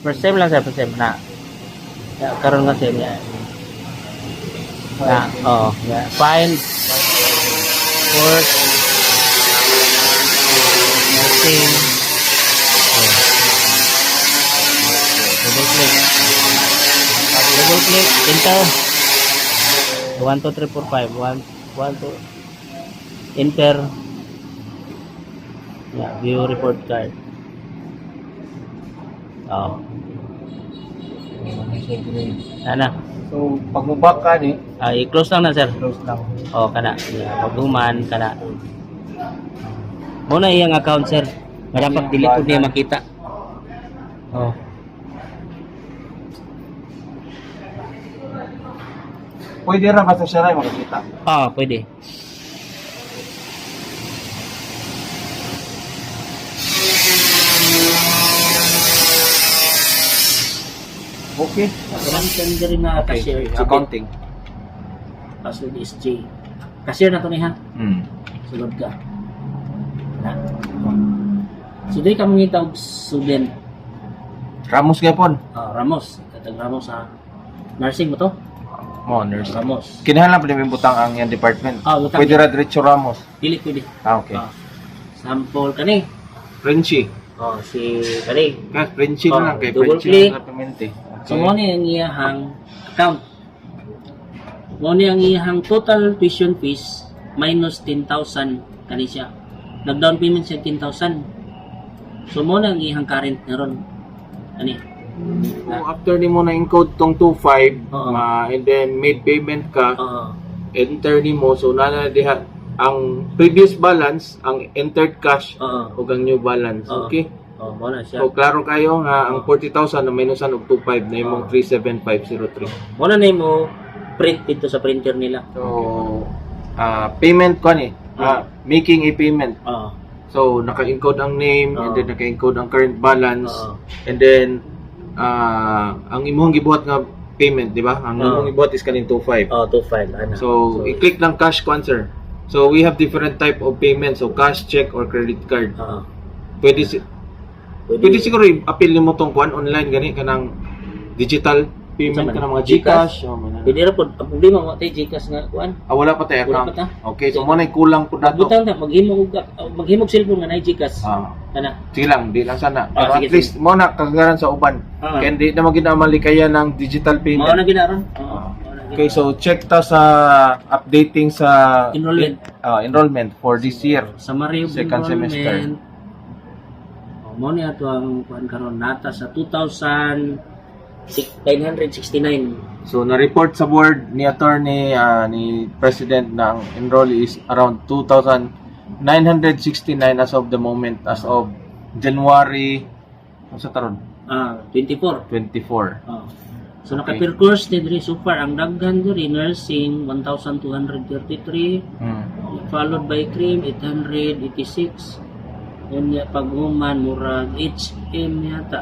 First time lang sa first time na. Karon nga same ya. Na, find port nothing. Double click, enter. 1 2 3 4 5 1 2 enter. Yeah, view report card. Ana. So, pag mubak ka ni, I-close lang na sir. close lang. Kana. Paghuman kana. Muna iyang account sir. Nga dapat dili ko niya makita. Pwede ra basta siya rin makikita. Pwede. Okay. Karon diri na cashier. Accounting. Password is J. Cashier na to ni ha. Sulod ka. Na. So dili ka mangita og student. Ramos gapon. Ramos. Katag Ramos sa nursing mo to? Mo, nurse. Ramos. Kinahanglan pa din butang ang yan department. Butang. Pwede ra diretso Ramos. Dili pwede. Okay. Sample kani. Frenchy. Si kani. Frenchy na lang kay double Frenchy click. ang departmente. So mo ni ang iyahang account. Mo ni ang iyahang total tuition fees minus 10,000 kani siya. Nag-down payment siya 10,000. So mo na ang iyahang current na ron. Ani. So, after ni mo na encode tong 25, and then made payment ka, enter ni mo, so nana diha ang previous balance, ang entered cash, ug ang new balance. Okay? Mo na siya. So, klaro kayo nga ang 40,000 na minusan og 25 na imong 37503. Mo na mo print dito sa printer nila. So, payment ko ni, making a payment. So, naka-encode ang name, and then naka-encode ang current balance, and then ang imong gibuhat nga payment, di ba? Ang imong gibuhat is kaning 25. 25 ana. So, i-click lang cash answer. So, we have different type of payment. So, cash, check, or credit card. Pwede siguro i-appeal nimo tong kuan online gani kanang digital payment ka ng mga GCash. Pwede ra pod. Ang problema mo tay GCash nga kuan. Wala pa tayo Wala account. pa ta. Okay, so mo na kulang po nato. Butang ta maghimog cellphone nga nay GCash. Kana. Sige lang, di lang sana. Pero sige, at least mo na kagaran sa uban. Kaya hindi na maginamali kaya ng digital Mao payment. na ginaron. Okay, so check ta sa updating sa Enrollment. Enrollment for this year. Summary of Second semester. Mo ni ato ang kuan karon nata sa 2,969. So na-report sa board ni attorney ni president na ang enrollee is around 2,969 as of the moment, as of January sa taron 24. 24. So naka-per course ni diri so far ang daghan diri nursing 1,233, followed by cream 886, and paghuman murag HM yata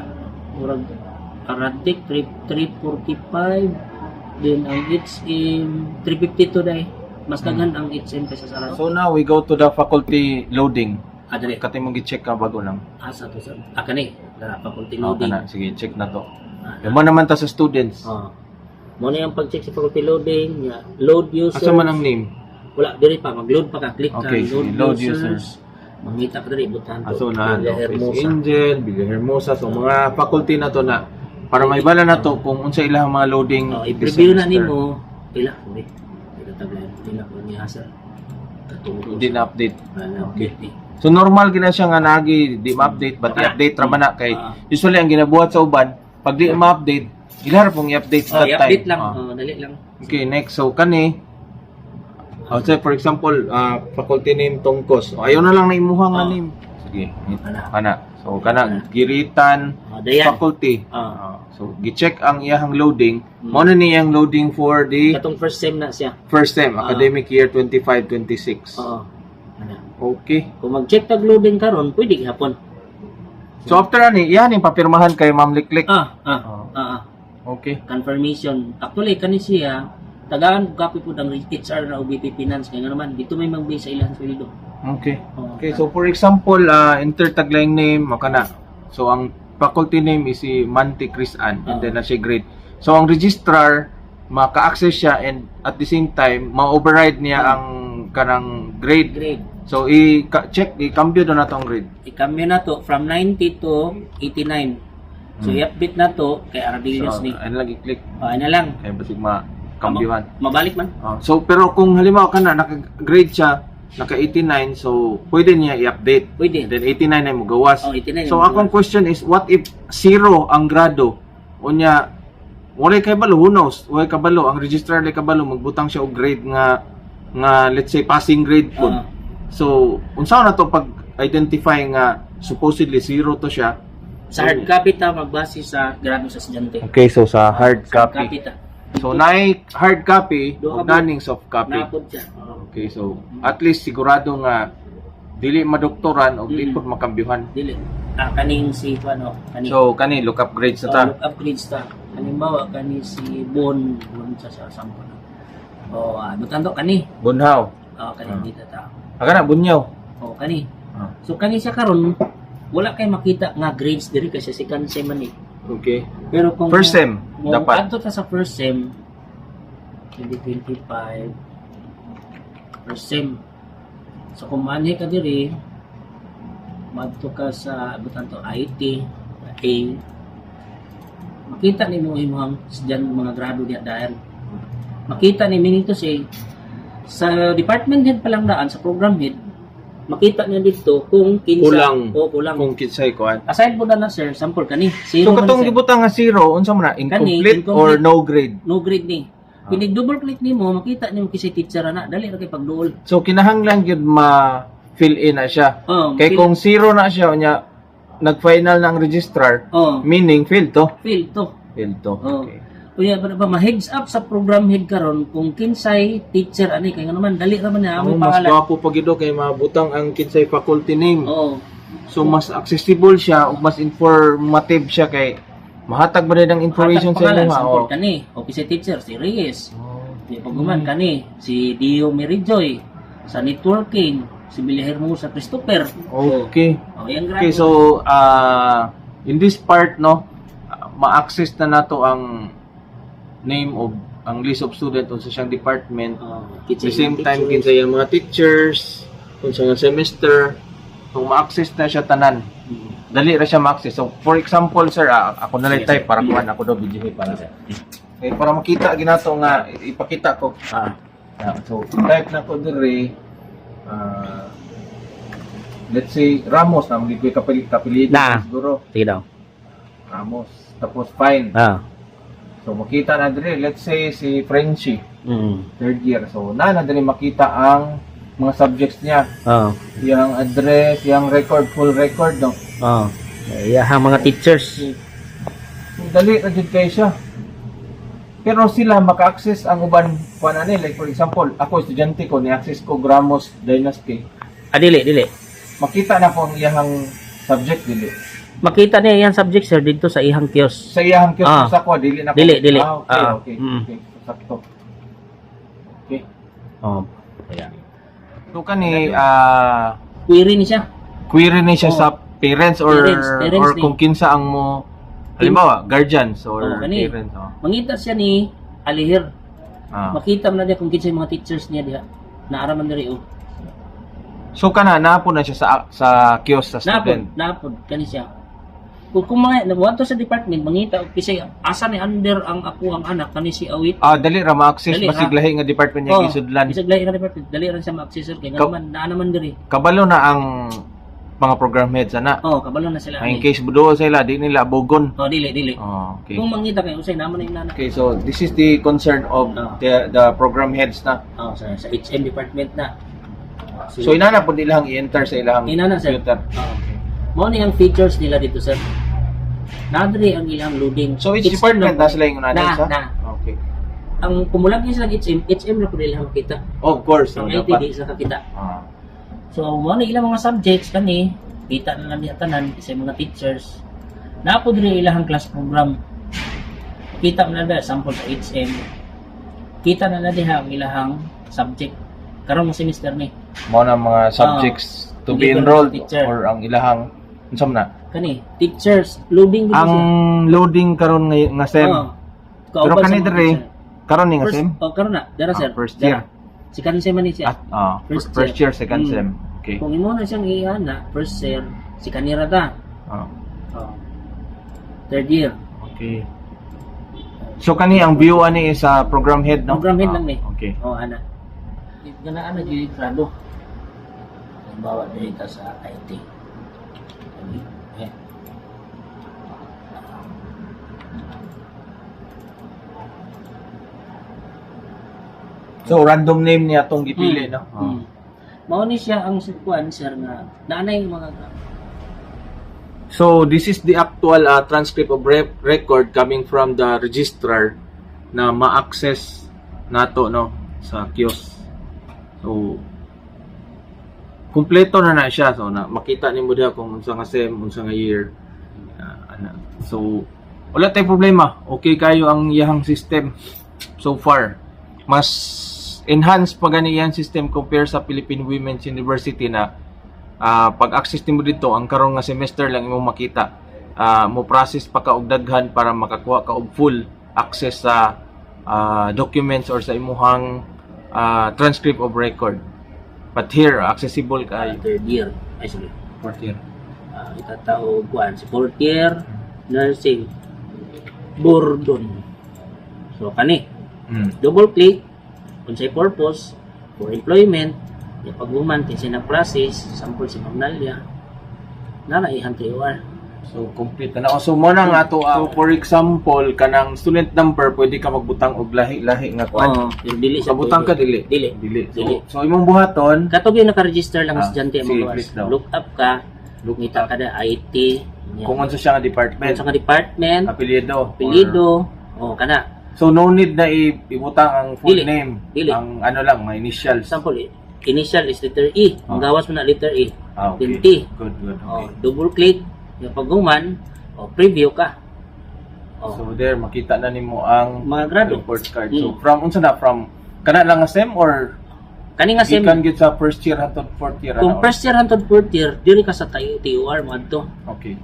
murag Aratic 345, then ang HM 352 dai mas daghan ang HM kaysa sa Aratic. So now we go to the faculty loading. Dali Kati mong gi-check ka bago lang. asa to sa kani dara faculty loading. Sige, check na to. Mo naman ta sa students. Mo na yung pag-check sa faculty loading, load users. Asa man ang name? Wala, diri pa. Mag-load pa ka. Click ka. Okay, Load sige, load users. Mangita ka diri. Butahan to. So na Villa Hermosa. Angel, Villa Hermosa. So mga faculty na to na para maibala na to kung unsa ilang mga loading. I-preview na nimo. Pila. Hindi. Pila taglayan. Pila ko ni Hasar. Katungkol. Hindi na update. Okay. So normal gina siya nga nagi di ma-update but i-update ra man na kay usually ang ginabuhat sa uban pag di ma-update ilar pong i-update sa time. I-update lang. Dali lang. Okay, next. So kani say for example, faculty name Tongkos. Ayaw na lang na imuha nga name. Sige. Kana. So kana giritan faculty. So gi-check ang iyang loading. Mao na ni iyang loading for the Katong first sem na siya. first time academic year 25-26. Okay. Kung mag-check tag loading karon, pwede gihapon. So after ani, yan yung papirmahan kay Ma'am Liklik. Okay. Confirmation. Actually kani siya tagaan copy po ang HR na OBP Finance kaya nga naman dito may mag-base sa ilang sweldo. Okay. Okay, so for example, enter taglayng name makana. So ang faculty name is si Manti Chris Ann, and then na siya grade. So ang registrar maka-access siya, and at the same time ma-override niya ang kanang grade. So i-check, i-cambio do na to ang grade. I-cambio na to from 90 to 89. So i-update na to kay Ardillos So ni. ano lang i-click Ano na lang. kay basig ma-cambiohan. Mabalik man. So pero kung halimbawa kana naka-grade siya, naka 89, so pwede niya i-update. Pwede. Then 89 na mo gawas. 89 So mo akong gawas. question is, what if 0 ang grado? Unya walay kay balo, who knows? Walay kabalo, ang registrar lay kabalo magbutang siya og grade nga let's say passing grade po. So unsa na to pag identify nga supposedly 0 to siya? Sa hard copy ta magbase sa grado sa estudyante. Okay, so sa hard Sa copy. ta. So naay hard copy Do ug ka naning soft copy. Napod siya. Okay, so at least sigurado nga dili madoktoran o di pud makambyuhan. Dili. Kaning si ano, kaning So kani look up grades na ta. look upgrades ta. Halimbawa kani si Bon sa sample. Oh, butan to kani. Bunhaw. Kani dito ta. Aga na bunyaw. Oh, kani. Ah. So kani siya karon wala kay makita nga grades diri kasi second sem man eh. Okay. Pero kung First sem dapat. adto ta sa first sem 2025 first sem. So kung manhi ka diri madto ka sa butan to IT A, makita nimo imong estudyante mga grado diya dahil makita ni minito say sa department head pa lang daan sa program head makita niya dito kung kinsa kulang. Kung kinsay kuan. Aside po na sir, sample kani. So katong gibutang nga 0, unsa man na incomplete or no grade? No grade ni. Pinig double click nimo makita nimo kisay teacher na dali ra kay pagduol. So kinahanglan gyud ma fill in na siya. Kay kung 0 na siya unya nag-final na ang registrar, meaning fail to. Fail to. Okay. Kuya ba ma-heads up sa program head karon kung kinsay teacher ani kay nga naman dali ra man niya ang Mas pangalan. gwapo pa gido kay mabutang ang kinsay faculty name. So mas accessible siya ug mas informative siya kay mahatag ba ang information sa inyo ha. Sample kani, o kisay teacher si Reyes. Di paguman kani si Dio Merijoy sa networking, si Billy Hermosa Christopher. Okay. Yan Okay, so in this part no, ma-access na nato ang name of ang list of student unsa siyang department. At the same time kinsa yung mga teachers, unsa nga semester, kung ma-access na siya tanan. Dali ra siya ma-access. So for example sir, ako na lang type para kuan ako do video para sir. Okay, para makita ginato nga ipakita ko. So type na ko dire let's say Ramos na hindi ko kapilit siguro. Sige daw. Ramos. Tapos fine. So makita na dire, let's say si Frenchie. Third year. So na dire makita ang mga subjects niya. Yung address, yung record, full record no. Yang mga teachers. Dali ra jud kay siya. Pero sila maka-access ang uban kuan ani, like for example, ako estudyante ko ni-access ko Ramos Dynasty. Dili. Makita na ko ang iyang subject dili. Makita niya yung subject sir dito sa ihang kiosk. Sa iyang kiosk sa ko dili na ko. Dili. Okay. Sakto. Okay. Ayan. So kani Query ni siya. Sa parents or Parents kung kinsa ang mo halimbawa guardians or kani. parents. Mangita siya ni Alihir. Makita man na niya kung kinsa yung mga teachers niya diha. Naaraman diri So kana napo na siya sa kiosk sa student. Napod kani siya. Kung mga nabuhat sa department mangita og kisay asa ni under ang ako ang anak kani si Awit. Dali ra ma-access basig lahi nga department niya gisudlan. Bisag lahi nga department, dali ra siya ma-access kay nga naman diri. Kabalo na ang mga program heads ana. Kabalo na sila. In case budo sila di nila bogon. Dili. Okay. Kung mangita kay usay naman yung nanak. Okay, so this is the concern of the program heads na. Sa HM department na. So inana po nilang i-enter sa ilang computer. Mo ni ang features nila dito sir. Nadri ang ilang loading. So each department na sila yung unana sa? Okay. Ang kumulang niya sa HM na po nila makita. Of course. Ang IT di sa kakita. So mo ni ilang mga subjects kani kita na lang niya tanan sa mga teachers. Napo diri ilang class program. Kita na na sample sa HM. Kita na na diha ang ilang subject karong semester ni. Mo na mga subjects to be enrolled or ang ilahang unsam na Kani, teachers, loading Ang loading karon nga sem. Pero kani dere karon ni nga sem. Karon na, dara sir. First year. Second sem man ni siya. First year, second sem. Okay. Kung imo na siyang ihana, first year, si kanira ta. Third year. Okay. So kani ang view ani sa program head, no? Program head lang ni. Okay. Ana. Ganaan na gyud grado. Bawa dito sa IT. So random name niya tong gipili, no? Mao ni siya ang kuan sir nga naanay mga. So this is the actual transcript of record coming from the registrar na ma-access nato, no, sa kiosk. So kumpleto na siya, so na makita nimo diha kung unsa nga sem, unsa nga year. So wala tayong problema. Okay kayo ang iyang system so far. Mas enhanced pa gani yan system compare sa Philippine Women's University na pag-access nimo dito ang karon nga semester lang imo makita. Mo process pa ka og daghan para makakuha ka og full access sa documents or sa imuhang transcript of record. But here accessible kayo. Third year, ay sorry, Fourth year. Itatao kuan si fourth year nursing Bordon. So kani double click unsay purpose for employment ya paghuman kinsa na process sample si Ma'am Nalia na ihan TOR. So complete na. So mo na nga to. So for example kanang student number pwede ka magbutang og lahi-lahi nga kuan. Yung dili sa butang ka dili. Dili. So imong buhaton katog yung naka-register lang sa estudyante sige, mo please daw. look up ka ngita ka na IT kung unsa siya nga department. sa department Apelyido. kana. So no need na ibutang ang full Dili. name. Dili. Ang ano lang, mga initials. Example, initial is letter E. Ang gawas mo na letter E. Okay. Then T. Good. Okay. Double click, yung paghuman, preview ka. So there makita na nimo ang Mga grado. report card. So from unsa na from kana lang nga sem or Kani nga sem. gikan gid sa first year hangtod fourth year Kung first year hangtod fourth year, dili ka sa TOR mo adto. Okay.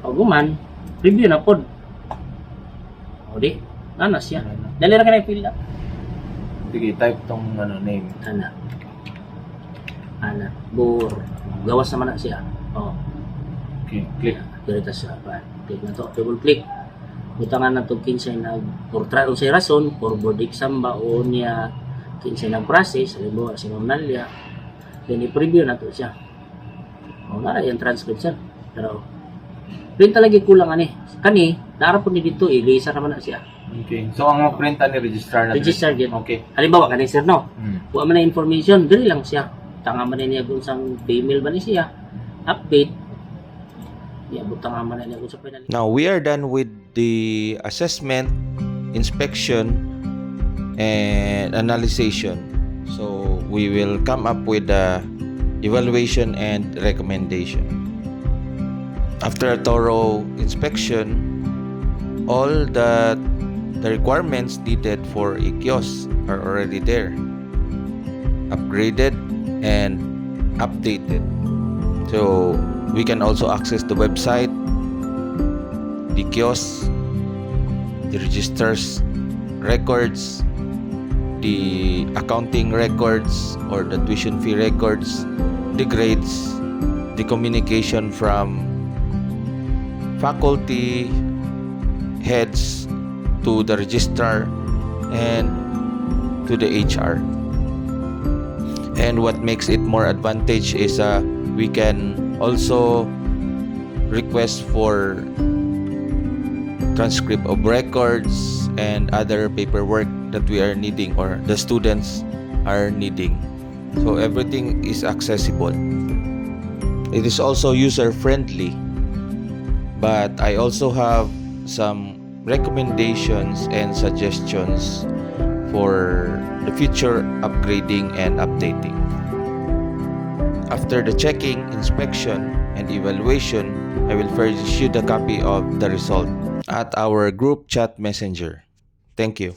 Paghuman, review na pod. O di, ana siya. Dali ra ka na fill up. Sige, type tong ano name. Ana. Bor. Gawas naman na siya. Okay, click. Direta sa pa. Click na to, double click. Butangan na to kinsay na for trial sa rason for board exam ba o niya kinsay na process, halimbawa si Ma'am Nalia. Then i-preview na to siya. Nara yung transcription. Pero print talaga kulang kani naara po ni dito i-laser naman na siya. Okay. So ang mag-print ni register na. Register din. Okay. Halimbawa kani sir no. Kuha man na information, dili lang siya. Tanga man niya kung sang female ba ni siya. Update. Ya butang man niya kung sa penal. Now we are done with the assessment, inspection, and analysis. So we will come up with the evaluation and recommendation. After a thorough inspection, all the requirements needed for a kiosk are already there, upgraded and updated. So we can also access the website, the kiosk, the registers records, the accounting records or the tuition fee records, the grades, the communication from faculty heads to the registrar and to the HR. And what makes it more advantage is we can also request for transcript of records and other paperwork that we are needing or the students are needing. So everything is accessible. It is also user friendly, but I also have some recommendations and suggestions for the future upgrading and updating. After the checking, inspection, and evaluation, I will furnish you the copy of the result at our group chat messenger. Thank you.